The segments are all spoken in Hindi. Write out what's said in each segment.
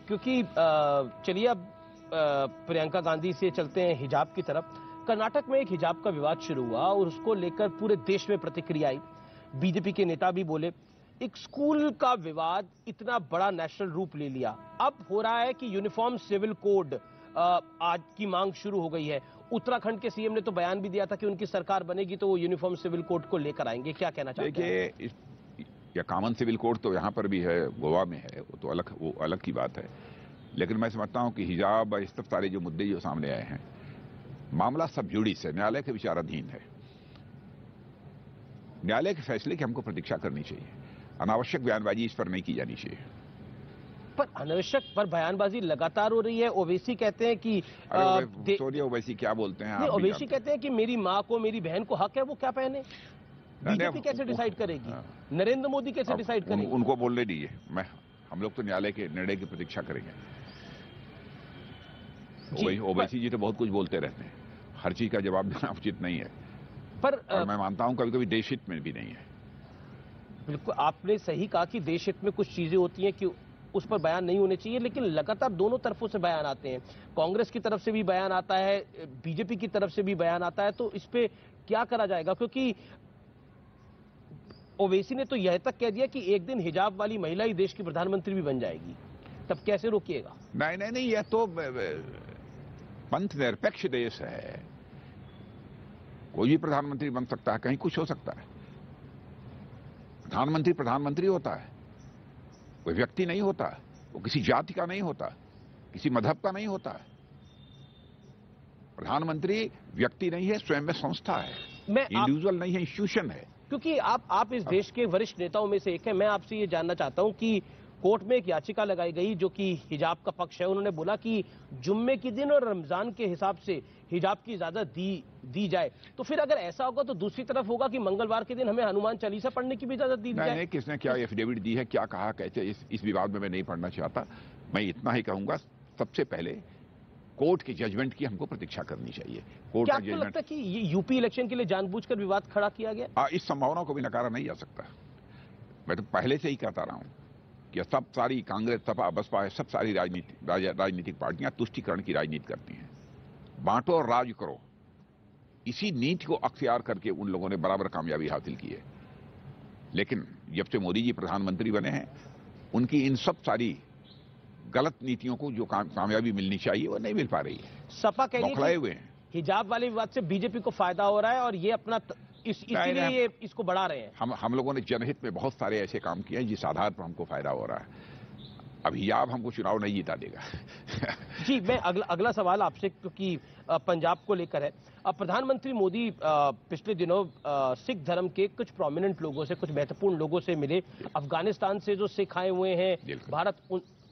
क्योंकि चलिए अब प्रियंका गांधी से चलते हैं हिजाब की तरफ। कर्नाटक में एक हिजाब का विवाद शुरू हुआ और उसको लेकर पूरे देश में प्रतिक्रिया आई। बीजेपी के नेता भी बोले। एक स्कूल का विवाद इतना बड़ा नेशनल रूप ले लिया। अब हो रहा है कि यूनिफॉर्म सिविल कोड आज की मांग शुरू हो गई है। उत्तराखंड के सीएम ने तो बयान भी दिया था कि उनकी सरकार बनेगी तो वो यूनिफॉर्म सिविल कोड को लेकर आएंगे। क्या कहना चाहते हैं? देखिए, या कॉमन सिविल कोड तो यहाँ पर भी है, गोवा में है, वो अलग की बात है। लेकिन मैं समझता हूँ कि हिजाब और इस तरह सारे जो मुद्दे जो सामने आए हैं, मामला सब जुडिस है, न्यायालय के विचाराधीन है। न्यायालय के फैसले की हमको प्रतीक्षा करनी चाहिए। अनावश्यक बयानबाजी इस पर नहीं की जानी चाहिए। पर अनावश्यक पर बयानबाजी लगातार हो रही है। ओवैसी कहते हैं कि सोनिया ओवैसी क्या बोलते हैं? ओवैसी कहते हैं कि मेरी माँ को, मेरी बहन को हक है, वो क्या पहने? बीजेपी कैसे डिसाइड करेगी? नरेंद्र मोदी कैसे डिसाइड करेंगे? उनको बोलने दीजिए। हम लोग तो न्यायालय के निर्णय की प्रतीक्षा करेंगे। ओवैसी जी तो बहुत कुछ बोलते रहते हैं, हर चीज का जवाब देना उचित नहीं है। और मैं मानता हूं कभी कभी देश हित में भी नहीं है। बिल्कुल, आपने सही कहा कि देश हित में कुछ चीजें होती हैं कि उस पर बयान नहीं होने चाहिए, लेकिन लगातार दोनों तरफों से बयान आते हैं। कांग्रेस की तरफ से भी बयान आता है, बीजेपी की तरफ से भी बयान आता है। तो इस पे क्या करा जाएगा? क्योंकि ओवैसी ने तो यह तक कह दिया कि एक दिन हिजाब वाली महिला ही देश की प्रधानमंत्री भी बन जाएगी। तब कैसे रोकिएगा? नहीं, यह तो पंथ निरपेक्ष देश है। कोई भी प्रधानमंत्री बन सकता है, कहीं कुछ हो सकता है। प्रधानमंत्री होता है, कोई व्यक्ति नहीं होता। वो किसी जाति का नहीं होता, किसी मजहब का नहीं होता है। प्रधानमंत्री व्यक्ति नहीं है, स्वयं में संस्था है, इंडिविजुअल नहीं है, इंस्टीट्यूशन है। क्योंकि आप इस देश के वरिष्ठ नेताओं में से एक हैं। मैं आपसे ये जानना चाहता हूं कि कोर्ट में एक याचिका लगाई गई जो कि हिजाब का पक्ष है। उन्होंने बोला कि जुम्मे के दिन और रमजान के हिसाब से हिजाब की इजाजत दी जाए। तो फिर अगर ऐसा होगा तो दूसरी तरफ होगा कि मंगलवार के दिन हमें हनुमान चालीसा पढ़ने की भी इजाजत दी जाए। नहीं, किसने क्या एफिडेविट दी है, क्या कहा, कैसे, इस विवाद में मैं नहीं पढ़ना चाहता। मैं इतना ही कहूंगा, सबसे पहले कोर्ट की जजमेंट की हमको प्रतीक्षा करनी चाहिए। कोर्ट का जजमेंट। लगता है कि ये यूपी इलेक्शन के लिए जानबूझकर विवाद खड़ा किया गया? इस संभावना को भी नकारा नहीं जा सकता। मैं तो पहले से ही कहता रहा हूं कि सब सारी कांग्रेस, सपा, बसपा, सब सारी राजनीतिक पार्टियां तुष्टीकरण की राजनीति करती हैं। बांटो और राज करो, इसी नीति को अख्तियार करके उन लोगों ने बराबर कामयाबी हासिल की है। लेकिन जब से मोदी जी प्रधानमंत्री बने हैं, उनकी इन सब सारी गलत नीतियों को जो कामयाबी मिलनी चाहिए वो नहीं मिल पा रही है। सपा कह रही है हुए हैं हिजाब वाले विवाद से बीजेपी को फायदा हो रहा है और ये अपना इसीलिए ये इसको बढ़ा रहे हैं। हम लोगों ने जनहित में बहुत सारे ऐसे काम किए हैं जिस आधार पर हमको फायदा हो रहा है। अब हिजाब हमको चुनाव नहीं जीता देगा। जी, मैं अगला सवाल आपसे, क्योंकि पंजाब को लेकर है। प्रधानमंत्री मोदी पिछले दिनों सिख धर्म के कुछ प्रोमिनेंट लोगों से, कुछ महत्वपूर्ण लोगों से मिले। अफगानिस्तान से जो सिख आए हुए हैं भारत,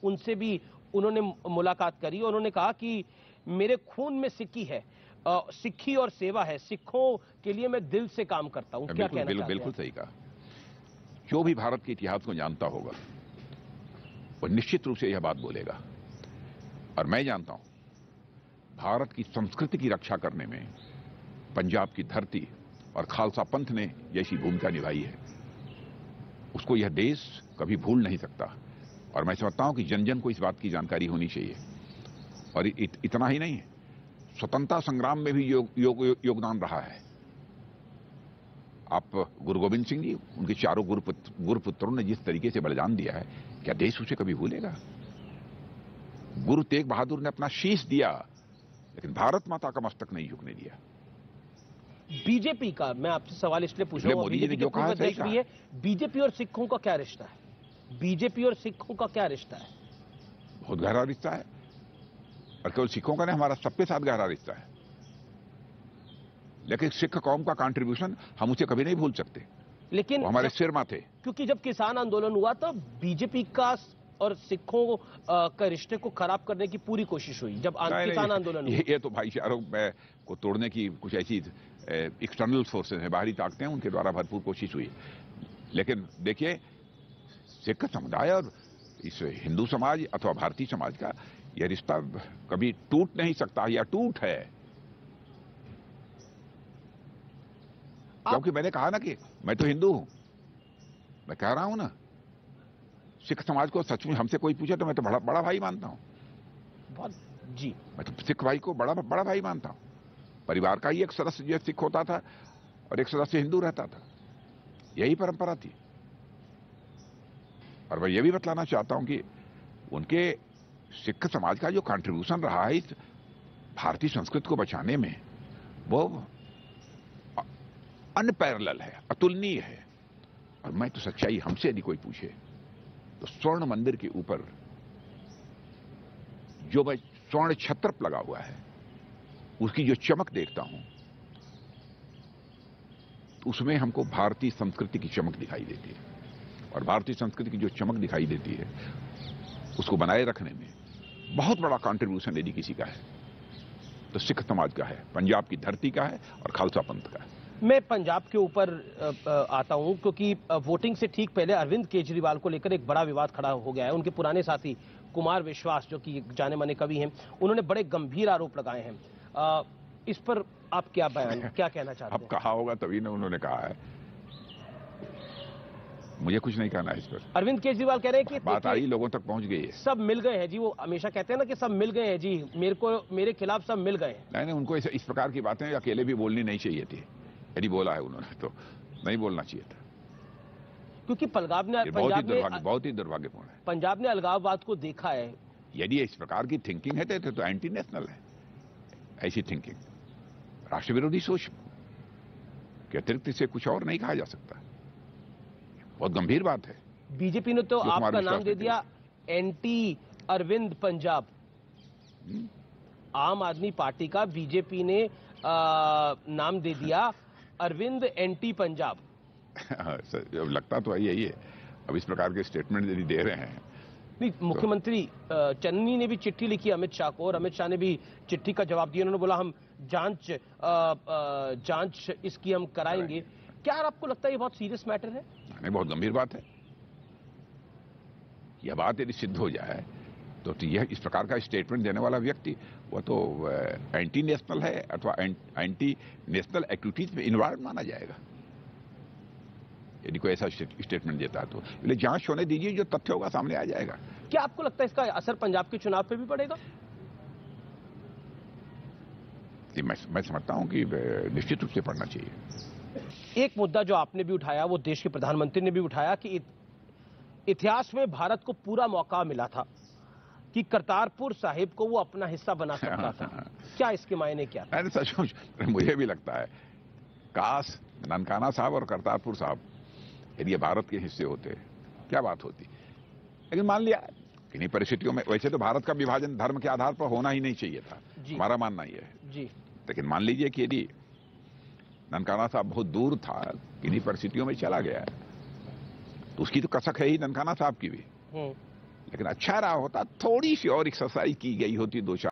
उनसे भी उन्होंने मुलाकात करी। उन्होंने कहा कि मेरे खून में सिक्की है, सिक्खी और सेवा है, सिखों के लिए मैं दिल से काम करता हूं। क्या कहना चाहते हैं? बिल्कुल सही कहा। जो भी भारत के इतिहास को जानता होगा वो निश्चित रूप से यह बात बोलेगा। और मैं जानता हूं भारत की संस्कृति की रक्षा करने में पंजाब की धरती और खालसा पंथ ने जैसी भूमिका निभाई है, उसको यह देश कभी भूल नहीं सकता। और मैं समझता हूं कि जन जन को इस बात की जानकारी होनी चाहिए। और इतना ही नहीं, स्वतंत्रता संग्राम में भी योगदान रहा है। आप गुरु गोविंद सिंह जी, उनके चारों गुरुपुत्रों ने जिस तरीके से बलिदान दिया है, क्या देश उसे कभी भूलेगा? गुरु तेग बहादुर ने अपना शीश दिया, लेकिन भारत माता का मस्तक नहीं झुकने दिया। बीजेपी का मैं आपसे सवाल इसलिए पूछ रहा हूं, मोदी जी ने जो कहा सही कहा। बीजेपी और सिखों का क्या रिश्ता है? बीजेपी और सिखों का क्या रिश्ता है? बहुत गहरा रिश्ता है। और केवल सिखों का नहीं, हमारा सबके साथ गहरा रिश्ता है। लेकिन सिख कौम का कंट्रीब्यूशन हम उसे कभी नहीं भूल सकते। लेकिन हमारे सिर माथे। क्योंकि जब किसान आंदोलन हुआ तो बीजेपी का और सिखों का रिश्ते को खराब करने की पूरी कोशिश हुई। जब किसान आंदोलन हुआ, ये तो भाईचारों को तोड़ने की कुछ ऐसी एक्सटर्नल फोर्सेस हैं, बाहरी ताकतें हैं, उनके द्वारा भरपूर कोशिश हुई। लेकिन देखिए, सिख समुदाय और इस हिंदू समाज अथवा भारतीय समाज का यह रिश्ता कभी टूट नहीं सकता, या टूट है। क्योंकि मैंने कहा ना कि मैं तो हिंदू हूं, मैं कह रहा हूं ना, सिख समाज को सचमुच हमसे कोई पूछे तो मैं तो बड़ा भाई मानता हूं। बहुत जी। मैं तो सिख भाई को बड़ा भाई मानता हूं। परिवार का ही एक सदस्य जो सिख होता था और एक सदस्य हिंदू रहता था, यही परंपरा थी। और मैं ये भी बतलाना चाहता हूं कि उनके सिख समाज का जो कंट्रीब्यूशन रहा है इस भारतीय संस्कृति को बचाने में, वो अनपैरेलल है, अतुलनीय है। और मैं तो सच्चाई हमसे यदि कोई पूछे तो स्वर्ण मंदिर के ऊपर जो मैं स्वर्ण छत्र लगा हुआ है, उसकी जो चमक देखता हूं, उसमें हमको भारतीय संस्कृति की चमक दिखाई देती है। और भारतीय संस्कृति की जो चमक दिखाई देती है, उसको बनाए रखने में बहुत बड़ा कंट्रीब्यूशन यदि किसी का है तो सिख समाज का है, पंजाब की धरती का है और खालसा पंथ का है। मैं पंजाब के ऊपर आता हूं क्योंकि वोटिंग से ठीक पहले अरविंद केजरीवाल को लेकर एक बड़ा विवाद खड़ा हो गया है। उनके पुराने साथी कुमार विश्वास, जो कि जाने माने कवि हैं, उन्होंने बड़े गंभीर आरोप लगाए हैं। इस पर आप क्या क्या कहना चाहते हैं? अब कहा होगा तभी ना उन्होंने कहा है, मुझे कुछ नहीं कहना है इस पर। अरविंद केजरीवाल कह रहे हैं कि बात आई, लोगों तक पहुंच गई है। सब मिल गए हैं जी। वो हमेशा कहते हैं ना कि सब मिल गए हैं जी, मेरे खिलाफ सब मिल गए हैं। नहीं, उनको इस प्रकार की बातें अकेले भी बोलनी नहीं चाहिए थी। यदि बोला है उन्होंने तो नहीं बोलना चाहिए था, क्योंकि पंजाब ने बहुत ही दुर्भाग्यपूर्ण है। पंजाब ने अलगाववाद को देखा है। यदि इस प्रकार की थिंकिंग है तो एंटी नेशनल है। ऐसी थिंकिंग राष्ट्र विरोधी सोच के अतिरिक्त इसे कुछ और नहीं कहा जा सकता। बहुत गंभीर बात है। बीजेपी ने तो आपका नाम दे दिया एंटी अरविंद पंजाब। आम आदमी पार्टी का बीजेपी ने नाम दे दिया अरविंद एंटी पंजाब। लगता तो यही है। अब इस प्रकार के स्टेटमेंट यदि दे रहे हैं, नहीं, मुख्यमंत्री चन्नी ने भी चिट्ठी लिखी अमित शाह को, और अमित शाह ने भी चिट्ठी का जवाब दिया। उन्होंने बोला हम जांच इसकी हम कराएंगे। क्या आपको लगता है ये बहुत सीरियस मैटर है? नहीं, बहुत गंभीर बात है। यह बात यदि सिद्ध हो जाए तो यह इस प्रकार का स्टेटमेंट देने वाला व्यक्ति वो तो एंटी नेशनल है अथवा एंटी नेशनल एक्टिविटीज में इन्वॉल्व माना जाएगा। यदि कोई ऐसा स्टेटमेंट देता है तो इसलिए जांच होने दीजिए, जो तथ्य होगा सामने आ जाएगा। क्या आपको लगता है इसका असर पंजाब के चुनाव पे भी पड़ेगा? मैं समझता हूं कि निश्चित रूप से पड़ना चाहिए। एक मुद्दा जो आपने भी उठाया, वो देश के प्रधानमंत्री ने भी उठाया कि इतिहास में भारत को पूरा मौका मिला था कि करतारपुर साहिब को वो अपना हिस्सा बना सकता था। क्या इसके मायने क्या? सचमुच मुझे भी लगता है, काश ननकाना साहब और करतारपुर साहब यदि ये भारत के हिस्से होते, क्या बात होती। लेकिन मान लिया किन्हीं परिस्थितियों में, वैसे तो भारत का विभाजन धर्म के आधार पर होना ही नहीं चाहिए था, हमारा मानना ही है जी। लेकिन मान लीजिए कि यदि ननकाना साहब बहुत दूर था, किन्हीं परिस्थितियों में चला गया, तो उसकी तो कसक है ही ननकाना साहब की भी। लेकिन अच्छा रहा होता, थोड़ी सी और एक्सरसाइज की गई होती, 2-4